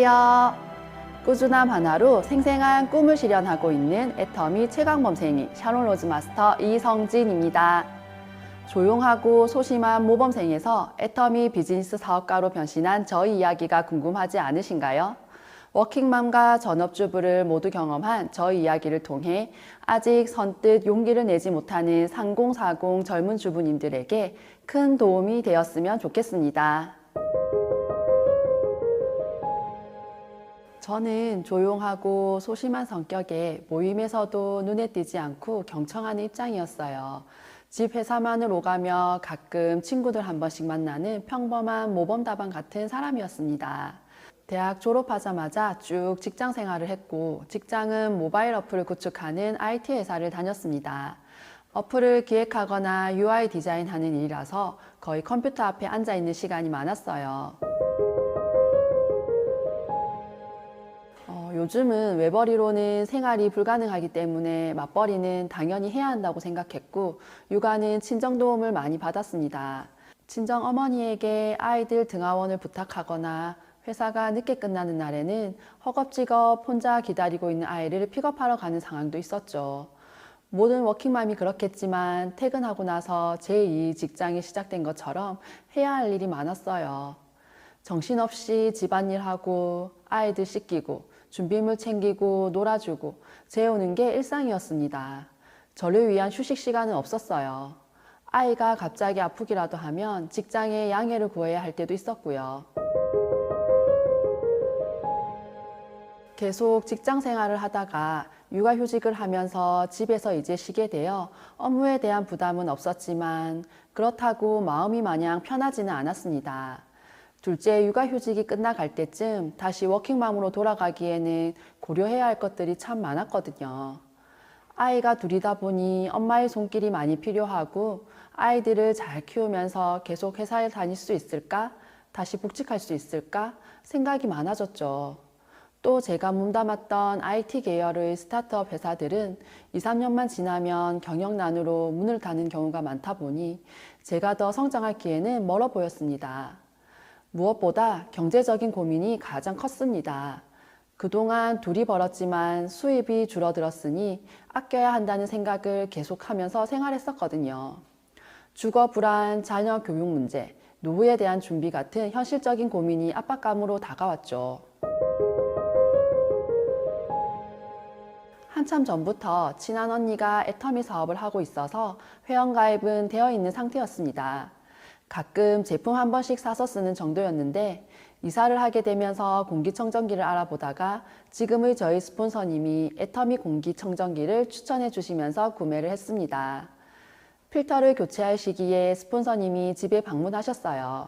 안녕하세요. 꾸준함 하나로 생생한 꿈을 실현하고 있는 애터미 최강범생이 샤론 로즈 마스터 이성진입니다. 조용하고 소심한 모범생에서 애터미 비즈니스 사업가로 변신한 저희 이야기가 궁금하지 않으신가요? 워킹맘과 전업주부를 모두 경험한 저희 이야기를 통해 아직 선뜻 용기를 내지 못하는 3040 젊은 주부님들에게 큰 도움이 되었으면 좋겠습니다. 저는 조용하고 소심한 성격에 모임에서도 눈에 띄지 않고 경청하는 입장이었어요. 집 회사만을 오가며 가끔 친구들 한 번씩 만나는 평범한 모범답안 같은 사람이었습니다. 대학 졸업하자마자 쭉 직장 생활을 했고, 직장은 모바일 어플을 구축하는 IT 회사를 다녔습니다. 어플을 기획하거나 UI 디자인하는 일이라서 거의 컴퓨터 앞에 앉아 있는 시간이 많았어요. 요즘은 외벌이로는 생활이 불가능하기 때문에 맞벌이는 당연히 해야 한다고 생각했고, 육아는 친정 도움을 많이 받았습니다. 친정 어머니에게 아이들 등하원을 부탁하거나 회사가 늦게 끝나는 날에는 허겁지겁 혼자 기다리고 있는 아이를 픽업하러 가는 상황도 있었죠. 모든 워킹맘이 그렇겠지만 퇴근하고 나서 제2 직장이 시작된 것처럼 해야 할 일이 많았어요. 정신없이 집안일하고 아이들 씻기고 준비물 챙기고 놀아주고 재우는 게 일상이었습니다. 저를 위한 휴식 시간은 없었어요. 아이가 갑자기 아프기라도 하면 직장에 양해를 구해야 할 때도 있었고요. 계속 직장 생활을 하다가 육아휴직을 하면서 집에서 이제 쉬게 되어 업무에 대한 부담은 없었지만 그렇다고 마음이 마냥 편하지는 않았습니다. 둘째 육아휴직이 끝나갈 때쯤 다시 워킹맘으로 돌아가기에는 고려해야 할 것들이 참 많았거든요. 아이가 둘이다 보니 엄마의 손길이 많이 필요하고 아이들을 잘 키우면서 계속 회사에 다닐 수 있을까? 다시 복직할 수 있을까? 생각이 많아졌죠. 또 제가 몸담았던 IT 계열의 스타트업 회사들은 2, 3년만 지나면 경영난으로 문을 닫는 경우가 많다 보니 제가 더 성장할 기회는 멀어 보였습니다. 무엇보다 경제적인 고민이 가장 컸습니다. 그동안 둘이 벌었지만 수입이 줄어들었으니 아껴야 한다는 생각을 계속하면서 생활했었거든요. 주거 불안, 자녀 교육 문제, 노후에 대한 준비 같은 현실적인 고민이 압박감으로 다가왔죠. 한참 전부터 친한 언니가 애터미 사업을 하고 있어서 회원가입은 되어 있는 상태였습니다. 가끔 제품 한 번씩 사서 쓰는 정도였는데 이사를 하게 되면서 공기청정기를 알아보다가 지금의 저희 스폰서님이 애터미 공기청정기를 추천해 주시면서 구매를 했습니다. 필터를 교체할 시기에 스폰서님이 집에 방문하셨어요.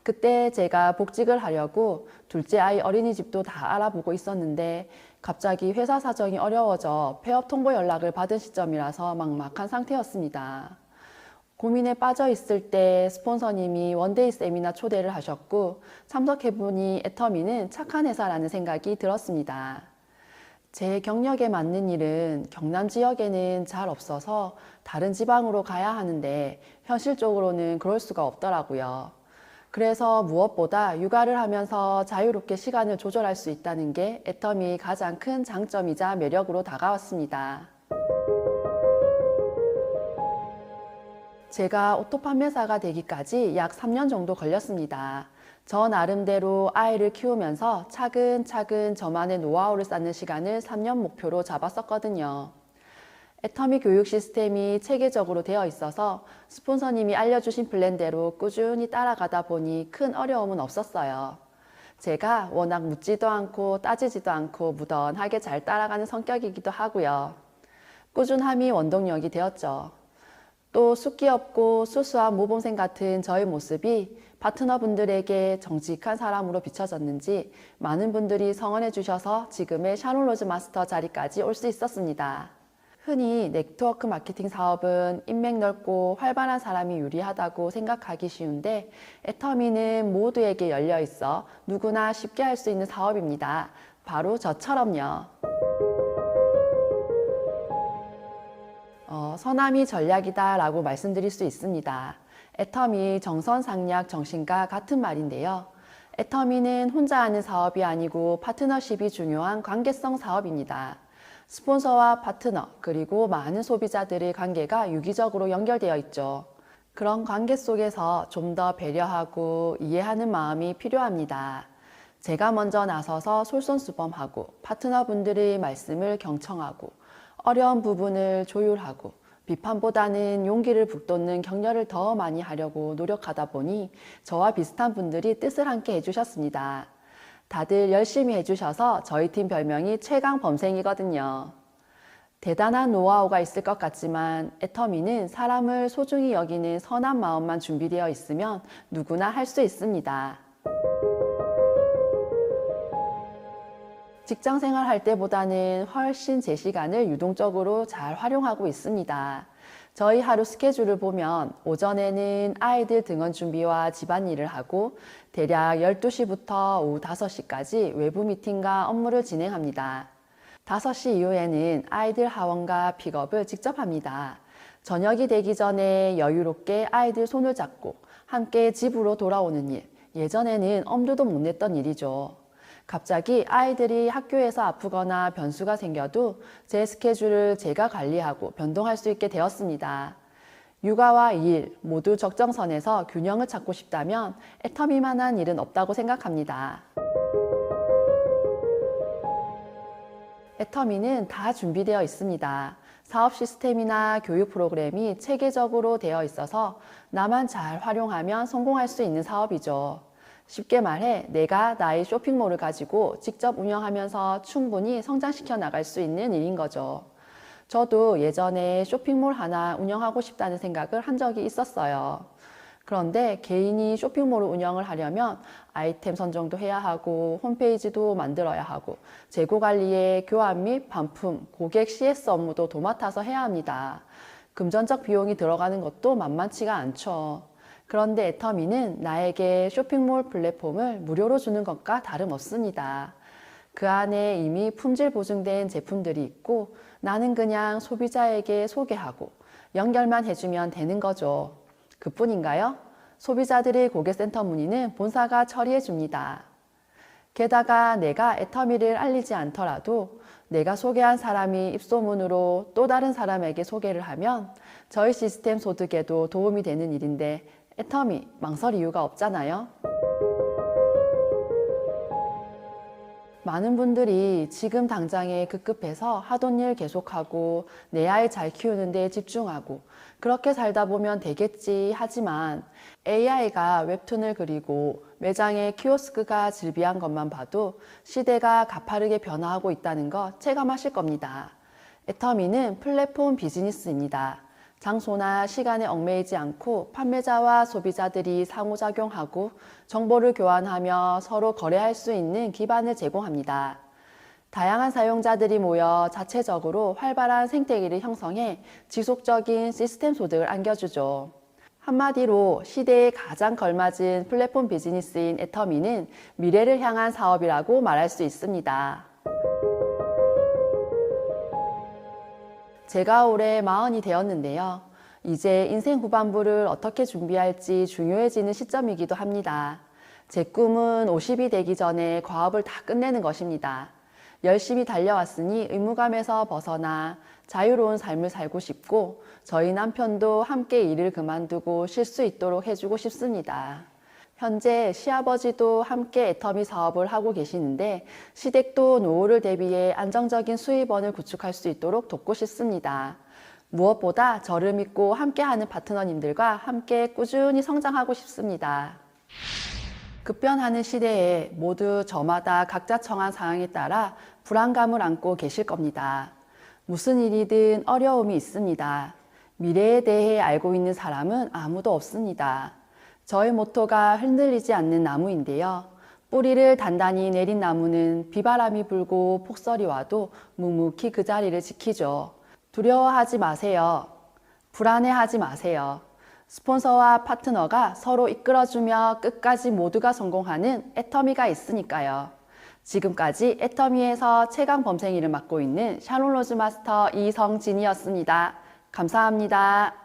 그때 제가 복직을 하려고 둘째 아이 어린이집도 다 알아보고 있었는데 갑자기 회사 사정이 어려워져 폐업 통보 연락을 받은 시점이라서 막막한 상태였습니다. 고민에 빠져 있을 때 스폰서님이 원데이 세미나 초대를 하셨고 참석해보니 애터미는 착한 회사라는 생각이 들었습니다. 제 경력에 맞는 일은 경남 지역에는 잘 없어서 다른 지방으로 가야 하는데 현실적으로는 그럴 수가 없더라고요. 그래서 무엇보다 육아를 하면서 자유롭게 시간을 조절할 수 있다는 게 애터미의 가장 큰 장점이자 매력으로 다가왔습니다. 제가 오토 판매사가 되기까지 약 3년 정도 걸렸습니다. 저 나름대로 아이를 키우면서 차근차근 저만의 노하우를 쌓는 시간을 3년 목표로 잡았었거든요. 애터미 교육 시스템이 체계적으로 되어 있어서 스폰서님이 알려주신 플랜대로 꾸준히 따라가다 보니 큰 어려움은 없었어요. 제가 워낙 묻지도 않고 따지지도 않고 무던하게 잘 따라가는 성격이기도 하고요. 꾸준함이 원동력이 되었죠. 또 숫기 없고 수수한 모범생 같은 저의 모습이 파트너분들에게 정직한 사람으로 비춰졌는지 많은 분들이 성원해 주셔서 지금의 샤론 로즈 마스터 자리까지 올 수 있었습니다. 흔히 네트워크 마케팅 사업은 인맥 넓고 활발한 사람이 유리하다고 생각하기 쉬운데 애터미는 모두에게 열려 있어 누구나 쉽게 할 수 있는 사업입니다. 바로 저처럼요. 서남이 전략이다 라고 말씀드릴 수 있습니다. 애터미 정선상략 정신과 같은 말인데요. 애터미는 혼자 하는 사업이 아니고 파트너십이 중요한 관계성 사업입니다. 스폰서와 파트너, 그리고 많은 소비자들의 관계가 유기적으로 연결되어 있죠. 그런 관계 속에서 좀 더 배려하고 이해하는 마음이 필요합니다. 제가 먼저 나서서 솔선수범하고 파트너분들의 말씀을 경청하고 어려운 부분을 조율하고 비판보다는 용기를 북돋는 격려를 더 많이 하려고 노력하다 보니 저와 비슷한 분들이 뜻을 함께 해주셨습니다. 다들 열심히 해주셔서 저희 팀 별명이 최강 범생이거든요. 대단한 노하우가 있을 것 같지만 애터미는 사람을 소중히 여기는 선한 마음만 준비되어 있으면 누구나 할 수 있습니다. 직장 생활할 때보다는 훨씬 제 시간을 유동적으로 잘 활용하고 있습니다. 저희 하루 스케줄을 보면 오전에는 아이들 등원 준비와 집안일을 하고 대략 12시부터 오후 5시까지 외부 미팅과 업무를 진행합니다. 5시 이후에는 아이들 하원과 픽업을 직접 합니다. 저녁이 되기 전에 여유롭게 아이들 손을 잡고 함께 집으로 돌아오는 일, 예전에는 엄두도 못 냈던 일이죠. 갑자기 아이들이 학교에서 아프거나 변수가 생겨도 제 스케줄을 제가 관리하고 변동할 수 있게 되었습니다. 육아와 일 모두 적정선에서 균형을 찾고 싶다면 애터미만한 일은 없다고 생각합니다. 애터미는 다 준비되어 있습니다. 사업 시스템이나 교육 프로그램이 체계적으로 되어 있어서 나만 잘 활용하면 성공할 수 있는 사업이죠. 쉽게 말해 내가 나의 쇼핑몰을 가지고 직접 운영하면서 충분히 성장시켜 나갈 수 있는 일인 거죠. 저도 예전에 쇼핑몰 하나 운영하고 싶다는 생각을 한 적이 있었어요. 그런데 개인이 쇼핑몰을 운영을 하려면 아이템 선정도 해야 하고 홈페이지도 만들어야 하고 재고 관리에 교환 및 반품, 고객 CS 업무도 도맡아서 해야 합니다. 금전적 비용이 들어가는 것도 만만치가 않죠. 그런데 애터미는 나에게 쇼핑몰 플랫폼을 무료로 주는 것과 다름없습니다. 그 안에 이미 품질 보증된 제품들이 있고 나는 그냥 소비자에게 소개하고 연결만 해주면 되는 거죠. 그뿐인가요? 소비자들의 고객센터 문의는 본사가 처리해 줍니다. 게다가 내가 애터미를 알리지 않더라도 내가 소개한 사람이 입소문으로 또 다른 사람에게 소개를 하면 저희 시스템 소득에도 도움이 되는 일인데 애터미 망설 이유가 없잖아요. 많은 분들이 지금 당장에 급급해서 하던 일 계속하고 내 아이 잘 키우는 데 집중하고 그렇게 살다 보면 되겠지 하지만 AI가 웹툰을 그리고 매장에 키오스크가 즐비한 것만 봐도 시대가 가파르게 변화하고 있다는 것 체감하실 겁니다. 애터미는 플랫폼 비즈니스입니다. 장소나 시간에 얽매이지 않고 판매자와 소비자들이 상호작용하고 정보를 교환하며 서로 거래할 수 있는 기반을 제공합니다. 다양한 사용자들이 모여 자체적으로 활발한 생태계를 형성해 지속적인 시스템 소득을 안겨주죠. 한마디로 시대에 가장 걸맞은 플랫폼 비즈니스인 애터미는 미래를 향한 사업이라고 말할 수 있습니다. 제가 올해 40이 되었는데요. 이제 인생 후반부를 어떻게 준비할지 중요해지는 시점이기도 합니다. 제 꿈은 50이 되기 전에 과업을 다 끝내는 것입니다. 열심히 달려왔으니 의무감에서 벗어나 자유로운 삶을 살고 싶고 저희 남편도 함께 일을 그만두고 쉴 수 있도록 해주고 싶습니다. 현재 시아버지도 함께 애터미 사업을 하고 계시는데 시댁도 노후를 대비해 안정적인 수입원을 구축할 수 있도록 돕고 싶습니다. 무엇보다 저를 믿고 함께하는 파트너님들과 함께 꾸준히 성장하고 싶습니다. 급변하는 시대에 모두 저마다 각자 처한 상황에 따라 불안감을 안고 계실 겁니다. 무슨 일이든 어려움이 있습니다. 미래에 대해 알고 있는 사람은 아무도 없습니다. 저의 모토가 흔들리지 않는 나무인데요. 뿌리를 단단히 내린 나무는 비바람이 불고 폭설이 와도 묵묵히 그 자리를 지키죠. 두려워하지 마세요. 불안해하지 마세요. 스폰서와 파트너가 서로 이끌어주며 끝까지 모두가 성공하는 애터미가 있으니까요. 지금까지 애터미에서 최강 범생이를 맡고 있는 샬롬 로즈 마스터 이성진이었습니다. 감사합니다.